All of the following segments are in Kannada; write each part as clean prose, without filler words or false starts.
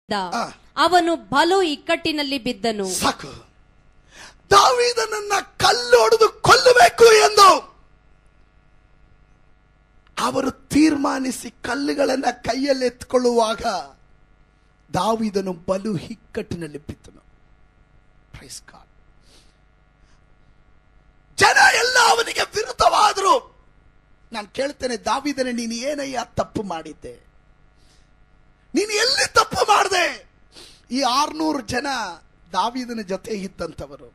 ಅವನು ಬಲು ಇಕ್ಕಟ್ಟಿನಲ್ಲಿ ಬಿದ್ದನು. ಸಾಕು, ದಾವೀದನನ್ನ ಕಲ್ಲೊಡೆದು ಕೊಲ್ಲಬೇಕು ಎಂದು ಅವರು ತೀರ್ಮಾನಿಸಿ ಕಲ್ಲುಗಳನ್ನ ಕೈಯಲ್ಲಿ ಎತ್ಕೊಳ್ಳುವಾಗ ದಾವೀದನು ಬಲು ಇಕ್ಕಟ್ಟಿನಲ್ಲಿ ಬಿದ್ದನು. Praise God. ಜನ ಎಲ್ಲ ಅವನಿಗೆ ವಿರುದ್ಧವಾದರು. ನಾನು ಕೇಳ್ತೇನೆ, ದಾವೀದನೇ, ನೀನು ಏನಯ್ಯ ತಪ್ಪು ಮಾಡಿದ್ದೆ? ನೀನು ಎಲ್ಲಿ ತಪ್ಪು ಮಾಡಿದೆ? ಈ 600 ಜನ ದಾವೀದನ ಜೊತೆ ಇದ್ದಂಥವರು,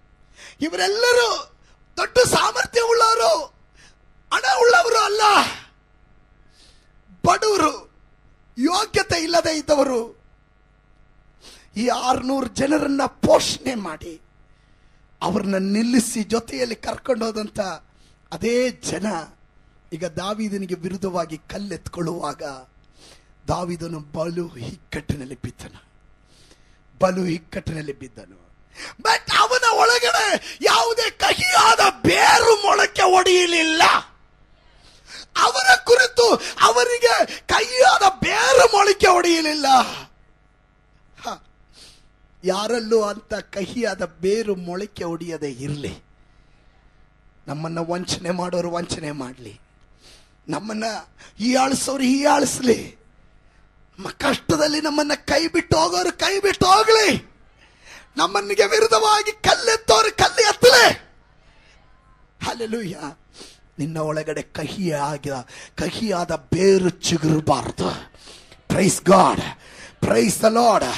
ಇವರೆಲ್ಲರೂ ದೊಡ್ಡ ಸಾಮರ್ಥ್ಯ ಉಳ್ಳವರು, ಹಣ ಉಳ್ಳವರು ಅಲ್ಲ, ಬಡವರು, ಯೋಗ್ಯತೆ ಇಲ್ಲದೆ ಇದ್ದವರು. ಈ 600 ಜನರನ್ನ ಪೋಷಣೆ ಮಾಡಿ ಅವ್ರನ್ನ ನಿಲ್ಲಿಸಿ ಜೊತೆಯಲ್ಲಿ ಕರ್ಕೊಂಡು ಹೋದಂತ ಅದೇ ಜನ ಈಗ ದಾವೀದನಿಗೆ ವಿರುದ್ಧವಾಗಿ ಕಲ್ಲೆತ್ಕೊಳ್ಳುವಾಗ ದಾವೀದನು ಬಲು ಇಕ್ಕಟ್ಟಿನಲ್ಲಿ ಬಿದ್ದನು. ಬಟ್ ಅವನ ಒಳಗಡೆ ಯಾವುದೇ ಕಹಿಯಾದ ಬೇರು ಮೊಳಕೆ ಒಡೆಯಲಿಲ್ಲ. ಅವರ ಕುರಿತು ಅವರಿಗೆ ಕಹಿಯಾದ ಬೇರು ಮೊಳಕೆ ಒಡೆಯಲಿಲ್ಲ. ಯಾರಲ್ಲೂ ಅಂತ ಕಹಿಯಾದ ಬೇರು ಮೊಳಕೆ ಒಡೆಯದೆ ಇರಲಿ. ನಮ್ಮನ್ನ ವಂಚನೆ ಮಾಡೋರು ವಂಚನೆ ಮಾಡಲಿ, ನಮ್ಮನ್ನ ಹೀಯಾಳಿಸೋರು ಹೀಯಾಳಿಸ್ಲಿ, ನಮ್ಮ ಕಷ್ಟದಲ್ಲಿ ನಮ್ಮನ್ನ ಕೈ ಬಿಟ್ಟು ಹೋಗೋರು ಕೈ ಬಿಟ್ಟು ಹೋಗ್ಲಿ, ನಮ್ಮನಿಗೆ ವಿರುದ್ಧವಾಗಿ ಕಲ್ಲೆತ್ತೋರು ಕಲ್ಲು ಎತ್ತಲೆ. ಹಲ್ಲೆಲೂಯಾ. ನಿನ್ನ ಒಳಗಡೆ ಕಹಿಯಾದ ಬೇರು ಚಿಗುರಬಾರದು. Praise God, praise the Lord,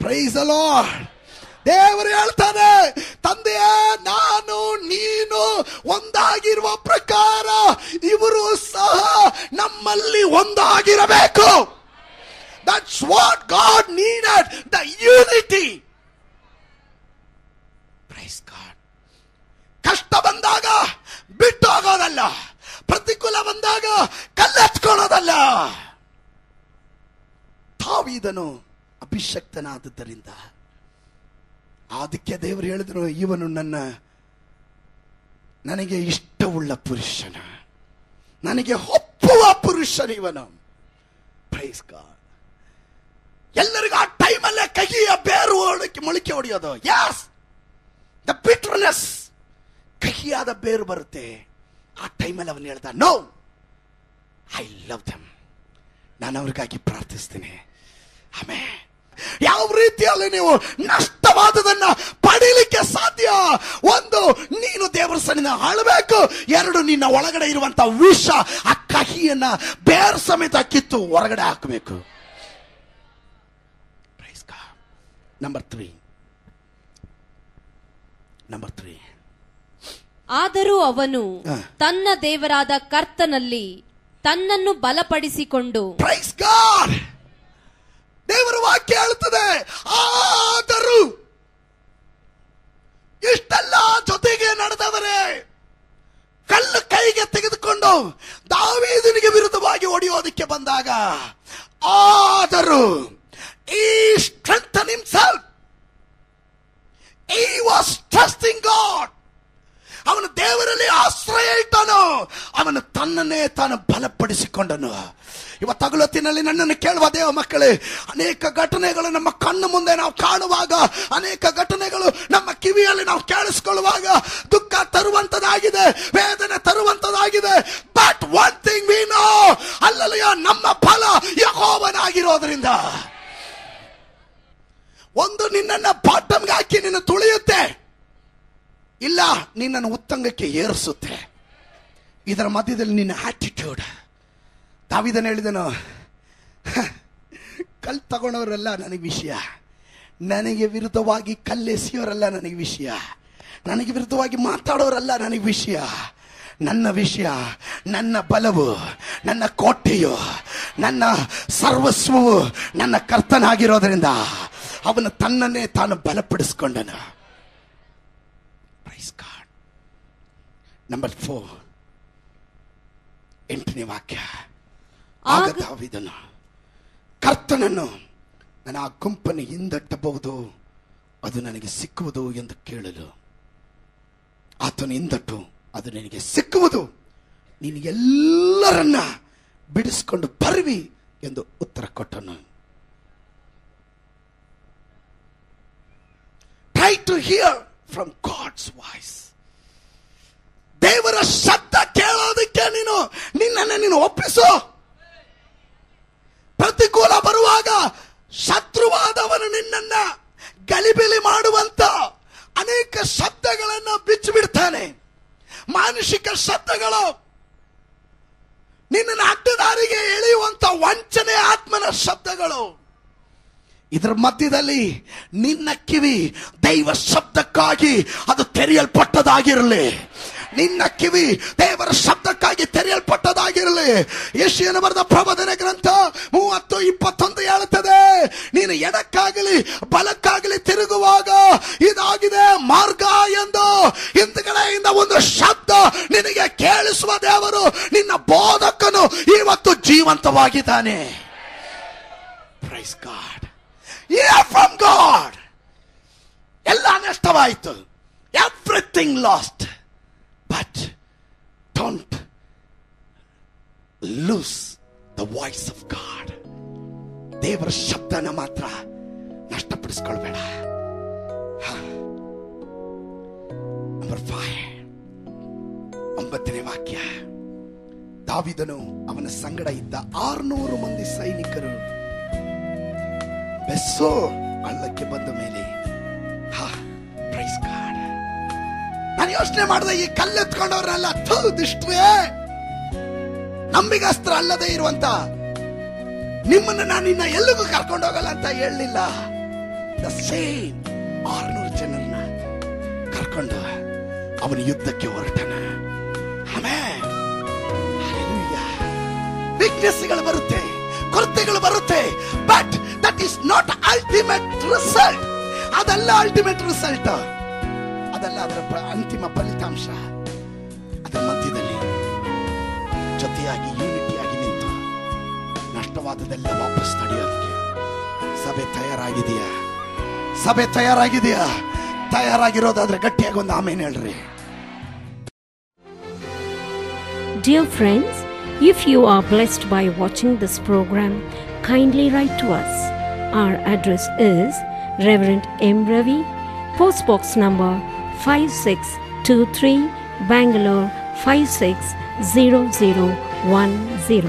praise the Lord. ದೇವರು ಹೇಳ್ತಾನೆ, ತಂದೆಯೇ, ನಾನು ನೀನು ಒಂದಾಗಿರುವ ಪ್ರಕಾರ ಇವರು ಸಹ ನಮ್ಮಲ್ಲಿ ಒಂದಾಗಿರಬೇಕು. That's what God needed, the unity. Praise God. ಕಷ್ಟ ಬಂದಾಗ ಬಿಟ್ಟು ಹೋಗೋದಲ್ಲ, ಪ್ರತಿಕೂಲ ಬಂದಾಗ ಕಲ್ಲೆತ್ಕೊಳ್ಳೋದಲ್ಲ. ದಾವೀದನು ಅಭಿಷಕ್ತನಾದದ್ದರಿಂದ ಅದಕ್ಕೆ ದೇವರು ಹೇಳಿದ್ರು, ಇವನು ನನಗೆ ಇಷ್ಟವುಳ್ಳ ಪುರುಷನ, ನನಗೆ ಒಪ್ಪುವ ಪುರುಷನ ಇವನು. Praise God. ಎಲ್ಲರಿಗೂ ಆ ಟೈಮಲ್ಲೇ ಕಹಿಯ ಬೇರು ಮೊಳಕೆ ಹೊಡೆಯೋದು. ಯಸ್, ದ ಬಿಟರ್ನೆಸ್, ಕಹಿಯಾದ ಬೇರು ಬರುತ್ತೆ. ಆ ಟೈಮಲ್ಲಿ ಅವನು ಹೇಳ್ದ, ನೋ, ಐ ಲವ್ ದೆಮ್, ನಾನು ಅವ್ರಿಗಾಗಿ ಪ್ರಾರ್ಥಿಸ್ತೇನೆ. ಆಮೇಲೆ ಯಾವ ರೀತಿಯಲ್ಲಿ ನೀವು ನಷ್ಟವಾದದನ್ನ ಪಡೀಲಿಕ್ಕೆ ಸಾಧ್ಯ? ಒಂದು, ನೀನು ದೇವರ ಸನ್ನಿಧಿನ ಆಳಬೇಕು. 2, ನಿನ್ನ ಒಳಗಡೆ ಇರುವಂತ ವಿಷ, ಆ ಕಹಿಯನ್ನ ಬೇರ್ ಸಮೇತ ಕಿತ್ತು ಹೊರಗಡೆ ಹಾಕಬೇಕು. ನಂಬರ್ 3. ಆದರೂ ಅವನು ತನ್ನ ದೇವರಾದ ಕರ್ತನಲ್ಲಿ ತನ್ನನ್ನು ಬಲಪಡಿಸಿಕೊಂಡು. Praise God. ದೇವರ ವಾಕ್ಯ ಹೇಳುತ್ತದೆ, ಆದರೂ ಇಷ್ಟೆಲ್ಲ ಜೊತೆಗೆ ನಡೆದವರೇ ಕಲ್ಲು ಕೈಗೆ ತೆಗೆದುಕೊಂಡು ದಾವೀದನಿಗೆ ವಿರುದ್ಧವಾಗಿ ಹೊಡೆಯೋದಕ್ಕೆ ಬಂದಾಗ, ಆದರೂ he strengthened himself. He was trusting God. ಅವನು ದೇವರಲ್ಲಿ ಆಶ್ರಯ ಇಟ್ಟನು. ಅವನು ತನ್ನನ್ನೇ ತಾನು ಬಲಪಡಿಸಿಕೊಂಡನು. ಇವತ್ತಗಲೊತ್ತಿನಲ್ಲಿ ನನ್ನನ್ನು ಕೇಳುವ ದೇವ ಮಕ್ಕಳೇ, ಅನೇಕ ಘಟನೆಗಳು ನಮ್ಮ ಕಣ್ಣು ಮುಂದೆ ನಾವು ಕಾಣುವಾಗ, ಅನೇಕ ಘಟನೆಗಳು ನಮ್ಮ ಕಿವಿಯಲ್ಲಿ ನಾವು ಕೇಳಿಸಿಕೊಳ್ಳುವಾಗ ದುಃಖ ತರುವಂತದಾಗಿದೆ, ವೇದನೆ ತರುವಂತದಾಗಿದೆ. But one thing we know, ಅಲ್ಲಲ್ಲಿಯ ನಮ್ಮ ಫಲ ಯೆಹೋವನಾಗಿರೋದ್ರಿಂದ, ಒಂದು ನಿನ್ನನ್ನು ಬಾಟಮ್ಗೆ ಹಾಕಿ ನಿನ್ನ ತುಳಿಯುತ್ತೆ, ಇಲ್ಲ ನಿನ್ನನ್ನು ಉತ್ತಂಗಕ್ಕೆ ಏರಿಸುತ್ತೆ. ಇದರ ಮಧ್ಯದಲ್ಲಿ ನಿನ್ನ ಆಟಿಟ್ಯೂಡ್. ದಾವೀದನು ಹೇಳಿದನು, ಕಲ್ ತಗೊಂಡವರೆಲ್ಲ ನನಗೆ ವಿಷಯ, ನನಗೆ ವಿರುದ್ಧವಾಗಿ ಕಲ್ಲೆಸೆಯೋರೆಲ್ಲ ನನಗೆ ವಿಷಯ, ನನಗೆ ವಿರುದ್ಧವಾಗಿ ಮಾತಾಡೋರೆಲ್ಲ ನನಗೆ ವಿಷಯ. ನನ್ನ ವಿಷಯ, ನನ್ನ ಬಲವು, ನನ್ನ ಕೋಟೆಯು, ನನ್ನ ಸರ್ವಸ್ವವು ನನ್ನ ಕರ್ತನಾಗಿರೋದ್ರಿಂದ ಅವನು ತನ್ನನ್ನೇ ತಾನು ಬಲಪಡಿಸಿಕೊಂಡನು. Praise God. ನಂಬರ್ 4, 8ನೇ ವಾಕ್ಯ. ಆಗ ದಾವೀದನು ಕರ್ತನನ್ನು, ನಾನು ಆ ಗುಂಪನ್ನು ಹಿಂದಟ್ಟಬಹುದು, ಅದು ನನಗೆ ಸಿಕ್ಕುವುದು ಎಂದು ಕೇಳಲು, ಆತನು ಹಿಂದಟ್ಟು, ಅದು ನಿನಗೆ ಸಿಕ್ಕುವುದು, ನೀನು ಎಲ್ಲರನ್ನ ಬಿಡಿಸಿಕೊಂಡು ಬರುವಿ ಎಂದು ಉತ್ತರ ಕೊಟ್ಟನು. To hear from God's voice. ದೇವರ ಶಬ್ದ ಕೇಳೋದಕ್ಕೆ ನಿನ್ನನ್ನು ಒಪ್ಪಿಸು. ಪ್ರತಿಕೂಲ ಬರುವಾಗ ಶತ್ರುವಾದವನು ನಿನ್ನನ್ನ ಗಲಿಬಿಲಿ ಮಾಡುವಂತ ಅನೇಕ ಶಬ್ದಗಳನ್ನು ಬಿಚ್ಚಿಬಿಡ್ತಾನೆ. ಮಾನಸಿಕ ಶಬ್ದಗಳು, ನಿನ್ನನ್ನು ಅಡ್ಡದಾರಿಗೆ ಎಳೆಯುವಂತ ವಂಚನೆ ಆತ್ಮನ ಶಬ್ದಗಳು. ಇದರ ಮಧ್ಯದಲ್ಲಿ ನಿನ್ನ ಕಿವಿ ದೈವ ಶಬ್ದಕ್ಕಾಗಿ ಅದು ತೆರೆಯಲ್ಪಟ್ಟದಾಗಿರಲಿ. ನಿನ್ನ ಕಿವಿ ದೇವರ ಶಬ್ದಕ್ಕಾಗಿ ತೆರೆಯಲ್ಪಟ್ಟದಾಗಿರಲಿ. ಯೆಶಾಯನ ಬರೆದ ಪ್ರವಾದನೆ ಗ್ರಂಥ 30:21 ಹೇಳುತ್ತದೆ, ನೀನು ಎಡಕ್ಕಾಗಲಿ ಬಲಕ್ಕಾಗಲಿ ತಿರುಗುವಾಗ ಇದಾಗಿದೆ ಮಾರ್ಗ ಎಂದು ಹಿಂದ್ಗಡೆಯಿಂದ ಒಂದು ಶಬ್ದ ನಿನಗೆ ಕೇಳಿಸುವ ದೇವರು ನಿನ್ನ ಬೋಧಕನು ಇವತ್ತು ಜೀವಂತವಾಗಿದ್ದಾನೆ. Praise God. Hear from God. ಎಲ್ಲ ನಷ್ಟವಾಯಿತು. Everything lost. But don't lose the voice of God. ದೇವರ ಶಬ್ದನ ಮಾತ್ರ ನಷ್ಟಪಡಿಸ್ಕೊಳ್ಬೇಡ. ನಂಬರ್ 5, 9ನೇ ವಾಕ್ಯ. ದಾವೀದನು ಅವನ ಸಂಗಡ ಇದ್ದ 600 ಮಂದಿ ಸೈನಿಕರು ಬೆಸ್ಸೋ ಹಳ್ಳಕ್ಕೆ ಬಂದ ಮೇಲೆ, ಪ್ರೈಸ್ ಗಾಡ್. ನಾನು ಯೋಚನೆ ಮಾಡಿದೆ, ಈ ಕಲ್ಲೆತ್ಕೊಂಡವ್ರನ್ನೆಲ್ಲ ದುಷ್ಟರೇ, ನಂಬಿಗಸ್ತ್ರ ಅಲ್ಲದೆ ಇರುವಂತ ನಿಮ್ಮನ್ನ ನಾನು ಇನ್ನ ಎಲ್ಲಿಗೂ ಕರ್ಕೊಂಡು ಹೋಗಲ್ಲ ಅಂತ ಹೇಳಲಿಲ್ಲ. ದ ಸೇಮ್ 600 ಜನರನ್ನ ಕರ್ಕೊಂಡು ಅವನ ಯುದ್ಧಕ್ಕೆ ಹೊರಟನ. ಆಮೆನ್. ಹಲ್ಲೆಲೂಯಾ. ವೀಕ್ನೆಸ್ಗಳು ಬರುತ್ತೆ, ಕೊರತೆಗಳು ಬರುತ್ತೆ, but that is not ultimate result. ಅದಲ್ಲ ಅಲ್ಟಿಮೇಟ್ ರಿಸಲ್ಟ್, ಅದಲ್ಲ ಅದರ ಅಂತಿಮ ಫಲಿತಾಂಶ. ಅದರ ಮಧ್ಯದಲ್ಲಿ ಜೊತೆಯಾಗಿ ಯೂನಿಟಿಯಾಗಿ ನಿಂತು ನಷ್ಟವಾದದೆಲ್ಲ ವಾಪಸ್ ನಡೆಯೋದಕ್ಕೆ ಸಭೆ ತಯಾರಾಗಿದೆಯಾ? ಸಭೆ ತಯಾರಾಗಿದೆಯಾ? ತಯಾರಾಗಿರೋದಾದ್ರೆ ಗಟ್ಟಿಯಾಗಿ ಒಂದು ಆಮೇನ್ ಹೇಳ್ರಿ. Dear friends, if you are blessed by watching this program, kindly write to us. Our address is Reverend M. Ravi, Post Box number 5623, Bangalore 56010.